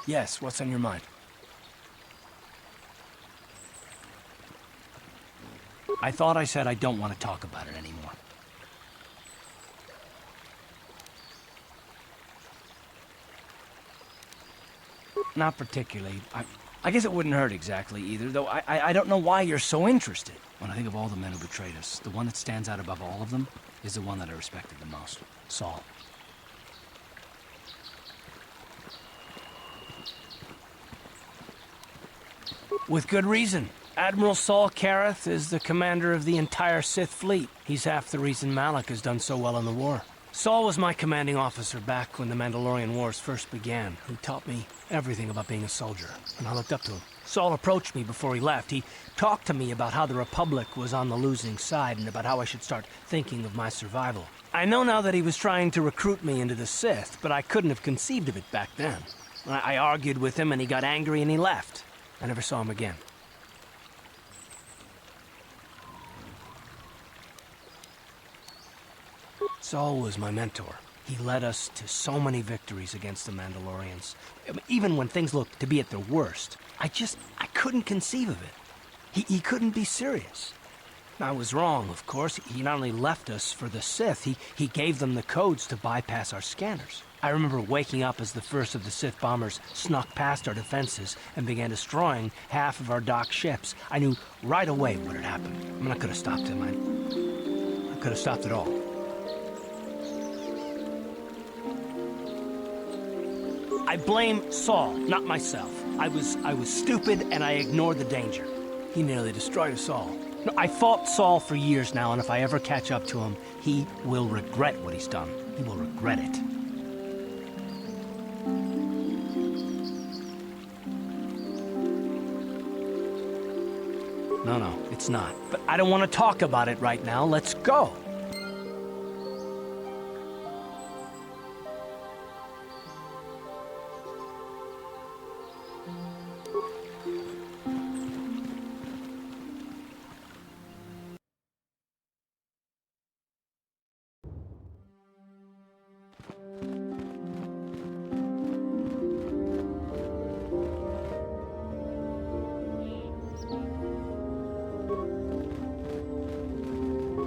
Yes, what's on your mind? I thought I said I don't want to talk about it anymore. Not particularly. I guess it wouldn't hurt exactly either, though I don't know why you're so interested. When I think of all the men who betrayed us, the one that stands out above all of them is the one that I respected the most. Saul. With good reason. Admiral Saul Kareth is the commander of the entire Sith fleet. He's half the reason Malak has done so well in the war. Saul was my commanding officer back when the Mandalorian Wars first began, who taught me everything about being a soldier, and I looked up to him. Saul approached me before he left. He talked to me about how the Republic was on the losing side and about how I should start thinking of my survival. I know now that he was trying to recruit me into the Sith, but I couldn't have conceived of it back then. I argued with him and he got angry and he left. I never saw him again. Saul was my mentor. He led us to so many victories against the Mandalorians. Even when things looked to be at their worst, I couldn't conceive of it. He couldn't be serious. I was wrong, of course. He not only left us for the Sith, he gave them the codes to bypass our scanners. I remember waking up as the first of the Sith bombers snuck past our defenses and began destroying half of our docked ships. I knew right away what had happened. I mean, I could have stopped him. I could have stopped it all. I blame Saul, not myself. I was stupid and I ignored the danger. He nearly destroyed us all. No, I fought Saul for years now, and if I ever catch up to him, he will regret what he's done. He will regret it. No, it's not. But I don't want to talk about it right now. Let's go.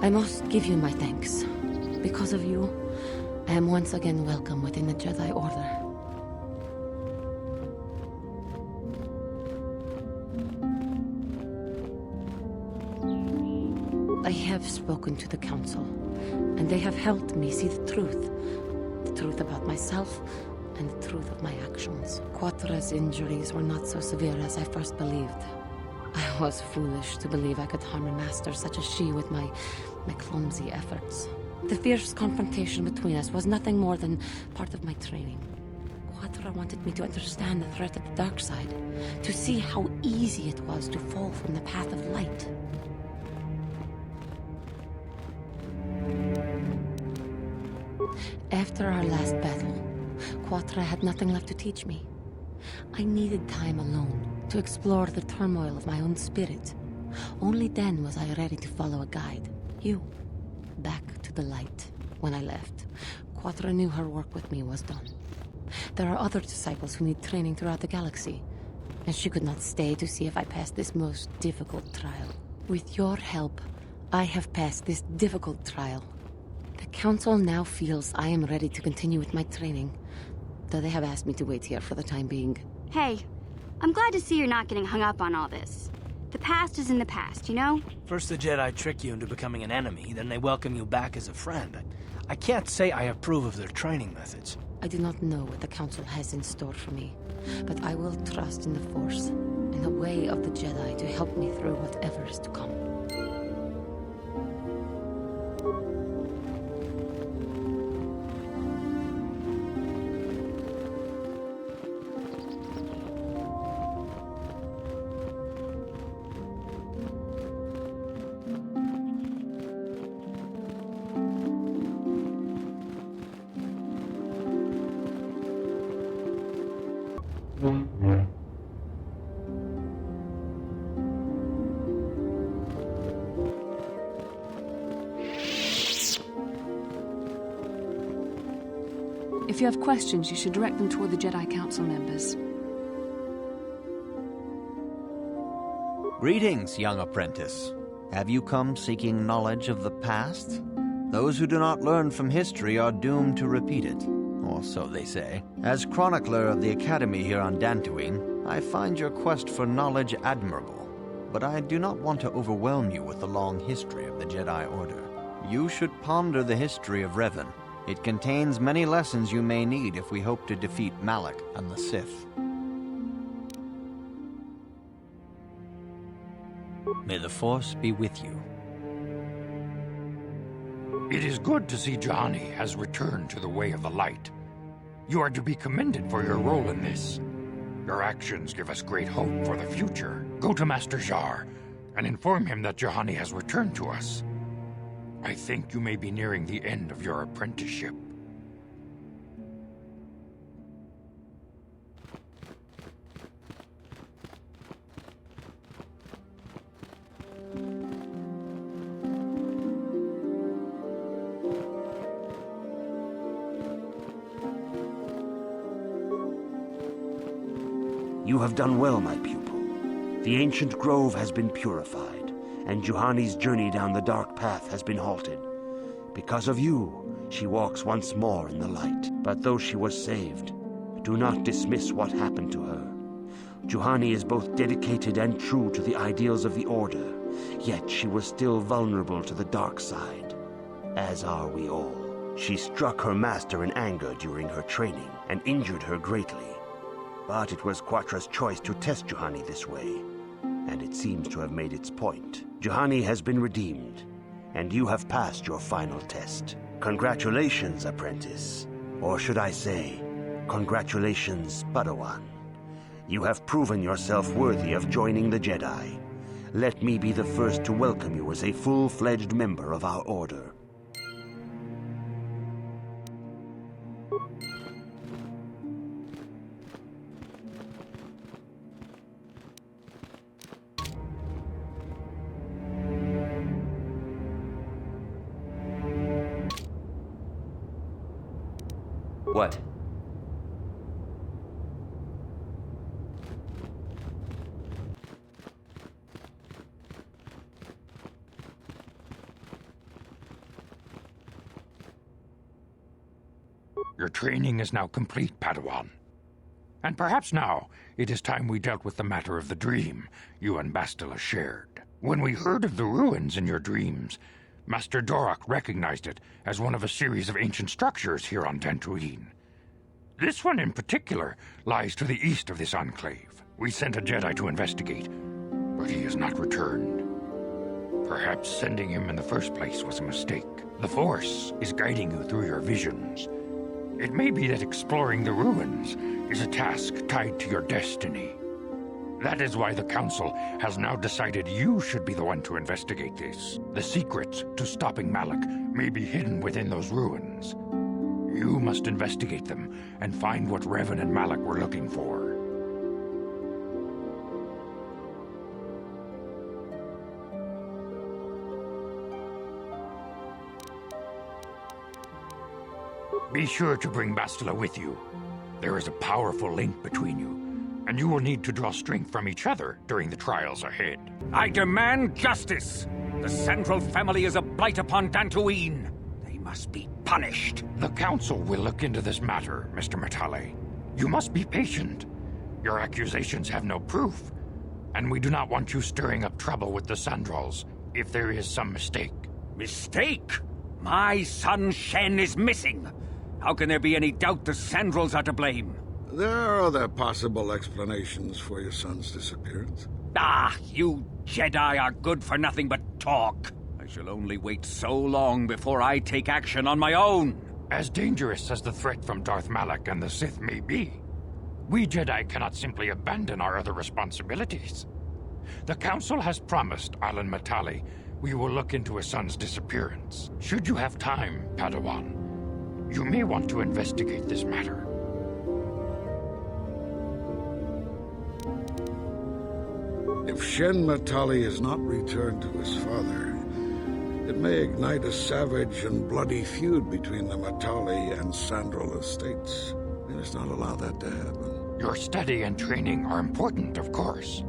I must give you my thanks. Because of you, I am once again welcome within the Jedi Order. I have spoken to the Council, and they have helped me see the truth about myself, and the truth of my actions. Quatra's injuries were not so severe as I first believed. I was foolish to believe I could harm a master such as she with my clumsy efforts. The fierce confrontation between us was nothing more than part of my training. Quatra wanted me to understand the threat of the dark side, to see how easy it was to fall from the path of light. After our last battle, Quatra had nothing left to teach me. I needed time alone to explore the turmoil of my own spirit. Only then was I ready to follow a guide. You. Back to the light. When I left, Quatra knew her work with me was done. There are other disciples who need training throughout the galaxy, and she could not stay to see if I passed this most difficult trial. With your help, I have passed this difficult trial. The Council now feels I am ready to continue with my training, though they have asked me to wait here for the time being. Hey, I'm glad to see you're not getting hung up on all this. The past is in the past, you know? First the Jedi trick you into becoming an enemy, then they welcome you back as a friend. I can't say I approve of their training methods. I do not know what the Council has in store for me, but I will trust in the Force, in the way of the Jedi to help me through whatever is to come. If you have questions, you should direct them toward the Jedi Council members. Greetings, young apprentice. Have you come seeking knowledge of the past? Those who do not learn from history are doomed to repeat it, or so they say. As chronicler of the Academy here on Dantooine, I find your quest for knowledge admirable, but I do not want to overwhelm you with the long history of the Jedi Order. You should ponder the history of Revan. It contains many lessons you may need if we hope to defeat Malak and the Sith. May the Force be with you. It is good to see Juhani has returned to the way of the light. You are to be commended for your role in this. Your actions give us great hope for the future. Go to Master Jar and inform him that Juhani has returned to us. I think you may be nearing the end of your apprenticeship. You have done well, my pupil. The ancient grove has been purified, and Juhani's journey down the dark path has been halted. Because of you, she walks once more in the light. But though she was saved, do not dismiss what happened to her. Juhani is both dedicated and true to the ideals of the Order, yet she was still vulnerable to the dark side, as are we all. She struck her master in anger during her training and injured her greatly. But it was Quatra's choice to test Juhani this way, and it seems to have made its point. Juhani has been redeemed, and you have passed your final test. Congratulations, apprentice. Or should I say, congratulations, Padawan. You have proven yourself worthy of joining the Jedi. Let me be the first to welcome you as a full-fledged member of our Order. What? Your training is now complete, Padawan. And perhaps now it is time we dealt with the matter of the dream you and Bastila shared. When we heard of the ruins in your dreams, Master Dorak recognized it as one of a series of ancient structures here on Dantooine. This one in particular lies to the east of this enclave. We sent a Jedi to investigate, but he has not returned. Perhaps sending him in the first place was a mistake. The Force is guiding you through your visions. It may be that exploring the ruins is a task tied to your destiny. That is why the Council has now decided you should be the one to investigate this. The secrets to stopping Malak may be hidden within those ruins. You must investigate them and find what Revan and Malak were looking for. Be sure to bring Bastila with you. There is a powerful link between you, and you will need to draw strength from each other during the trials ahead. I demand justice! The Central family is a blight upon Dantooine. They must be punished. The Council will look into this matter, Mr. Matale. You must be patient. Your accusations have no proof, and we do not want you stirring up trouble with the Sandrals if there is some mistake. Mistake? My son Shen is missing. How can there be any doubt the Sandrals are to blame? There are other possible explanations for your son's disappearance. Ah, you Jedi are good for nothing but talk. I shall only wait so long before I take action on my own. As dangerous as the threat from Darth Malak and the Sith may be, we Jedi cannot simply abandon our other responsibilities. The Council has promised Alan Matale we will look into his son's disappearance. Should you have time, Padawan, you may want to investigate this matter. If Shen Matali is not returned to his father, it may ignite a savage and bloody feud between the Matali and Sandral estates. We must not allow that to happen. Your study and training are important, of course.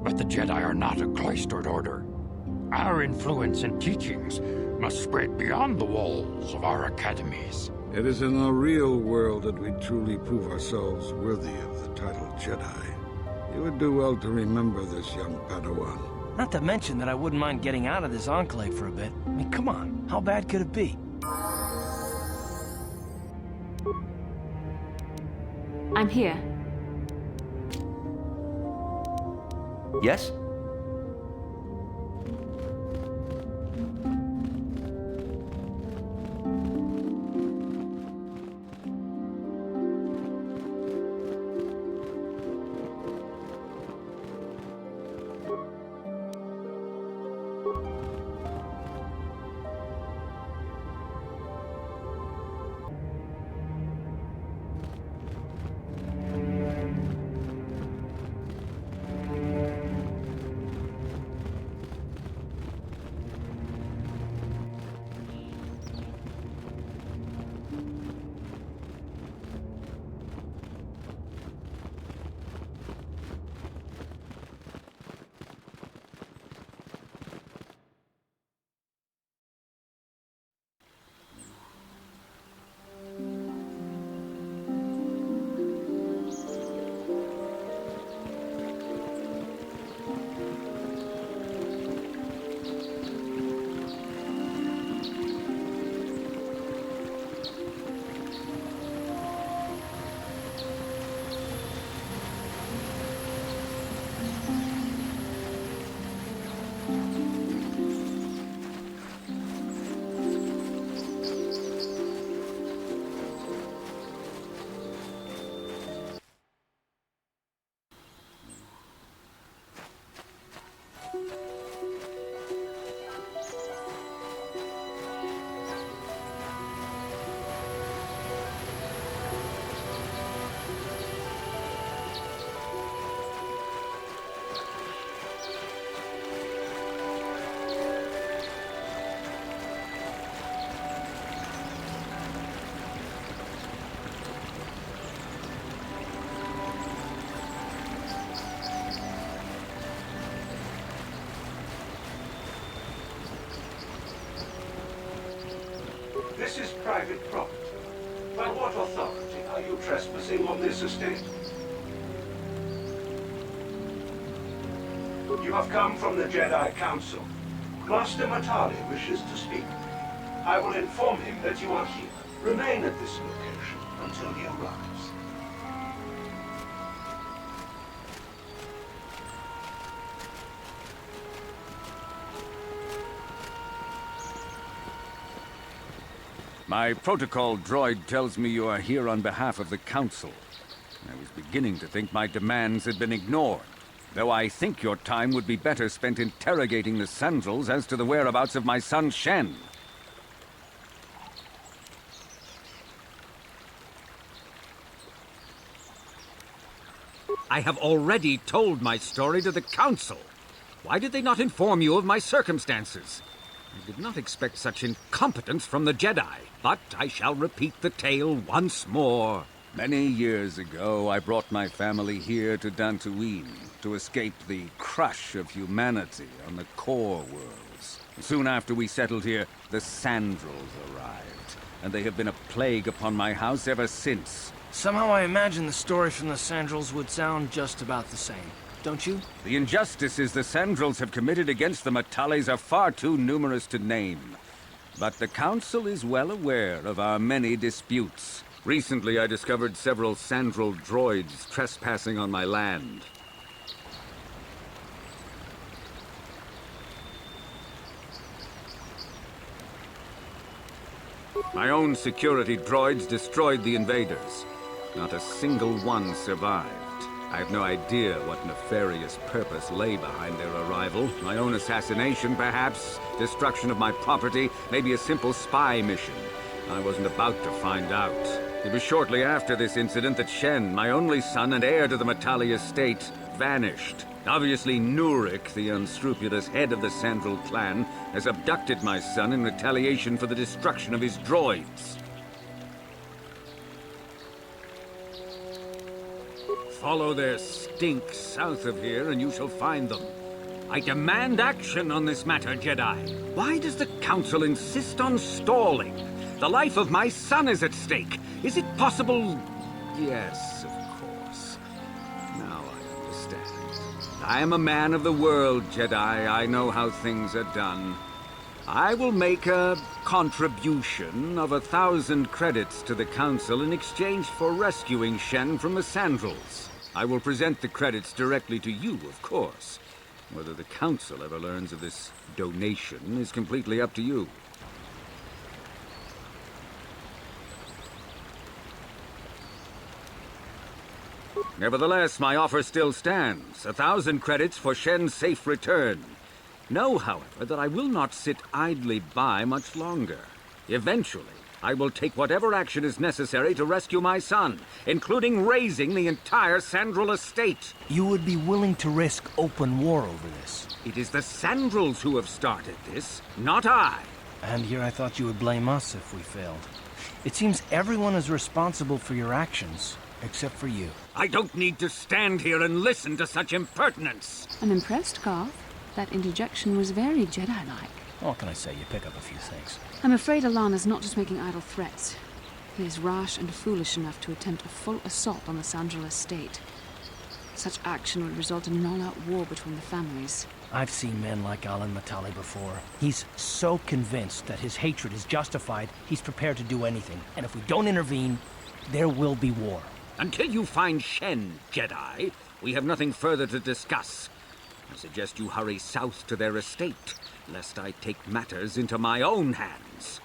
But the Jedi are not a cloistered order. Our influence and teachings must spread beyond the walls of our academies. It is in the real world that we truly prove ourselves worthy of the title Jedi. You would do well to remember this, young Padawan. Not to mention that I wouldn't mind getting out of this enclave for a bit. I mean, come on, how bad could it be? I'm here. Yes? This is private property. By what authority are you trespassing on this estate? You have come from the Jedi Council. Master Matali wishes to speak. I will inform him that you are here. Remain at this location until he arrives. My protocol droid tells me you are here on behalf of the Council. I was beginning to think my demands had been ignored, though I think your time would be better spent interrogating the Sandals as to the whereabouts of my son Shen. I have already told my story to the Council. Why did they not inform you of my circumstances? I did not expect such incompetence from the Jedi, but I shall repeat the tale once more. Many years ago, I brought my family here to Dantooine to escape the crush of humanity on the core worlds. Soon after we settled here, the Sandals arrived, and they have been a plague upon my house ever since. Somehow I imagine the story from the Sandals would sound just about the same. Don't you? The injustices the Sandals have committed against the Matales are far too numerous to name. But the Council is well aware of our many disputes. Recently, I discovered several Sandral droids trespassing on my land. My own security droids destroyed the invaders. Not a single one survived. I have no idea what nefarious purpose lay behind their arrival. My own assassination, perhaps. Destruction of my property. Maybe a simple spy mission. I wasn't about to find out. It was shortly after this incident that Shen, my only son and heir to the Matali estate, vanished. Obviously, Nurik, the unscrupulous head of the Sandral clan, has abducted my son in retaliation for the destruction of his droids. Follow their stink south of here and you shall find them. I demand action on this matter, Jedi. Why does the Council insist on stalling? The life of my son is at stake. Is it possible? Yes, of course. Now I understand. I am a man of the world, Jedi. I know how things are done. I will make a contribution of 1,000 credits to the Council in exchange for rescuing Shen from the Sandrels. I will present the credits directly to you, of course. Whether the Council ever learns of this donation is completely up to you. Nevertheless, my offer still stands. 1,000 credits for Shen's safe return. Know, however, that I will not sit idly by much longer. Eventually, I will take whatever action is necessary to rescue my son, including raising the entire Sandrel estate. You would be willing to risk open war over this? It is the Sandrels who have started this, not I. And here I thought you would blame us if we failed. It seems everyone is responsible for your actions, except for you. I don't need to stand here and listen to such impertinence. I'm impressed, Garth. That interjection was very Jedi-like. What can I say? You pick up a few things. I'm afraid Alana's not just making idle threats. He is rash and foolish enough to attempt a full assault on the Sandrel estate. Such action would result in an all-out war between the families. I've seen men like Alan Matali before. He's so convinced that his hatred is justified, he's prepared to do anything. And if we don't intervene, there will be war. Until you find Shen, Jedi, we have nothing further to discuss. I suggest you hurry south to their estate, lest I take matters into my own hands.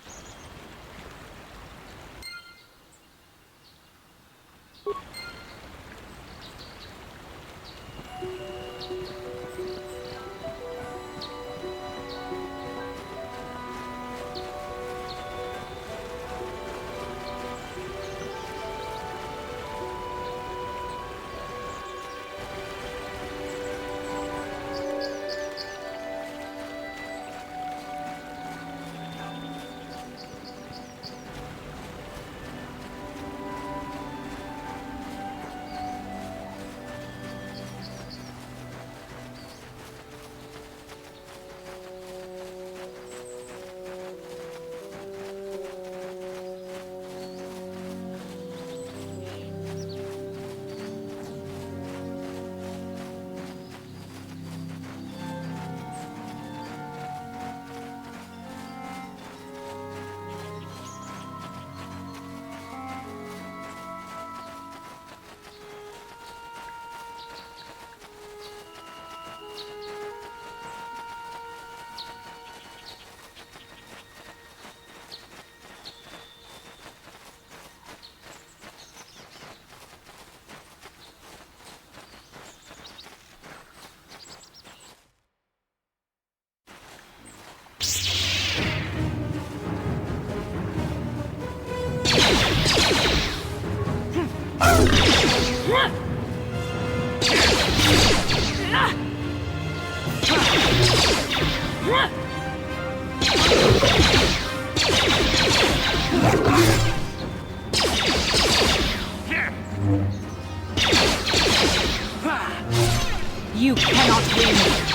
You cannot win!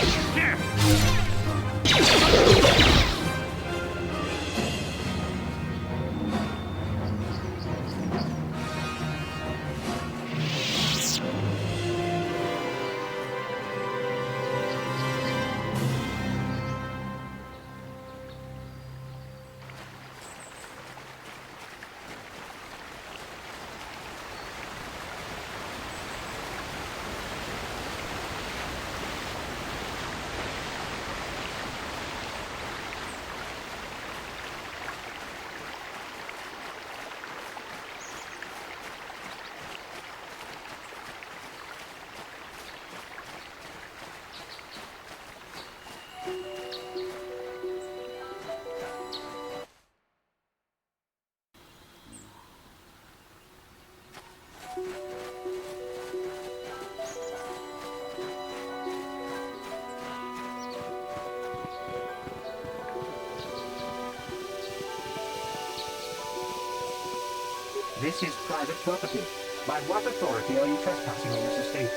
This is private property. By what authority are you trespassing on this estate?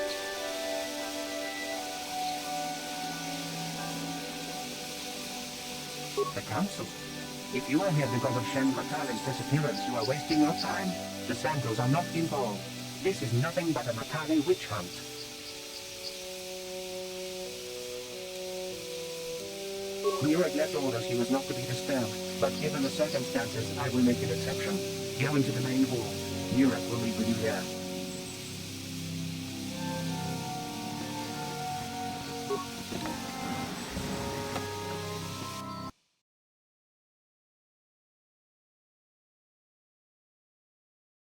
The Council. If you are here because of Shen Matale's disappearance, you are wasting your time. The Sandals are not involved. This is nothing but a Matale witch hunt. Murad left orders he was not to be disturbed, but given the circumstances, I will make an exception. Go into the main hall. Murad will meet with you there.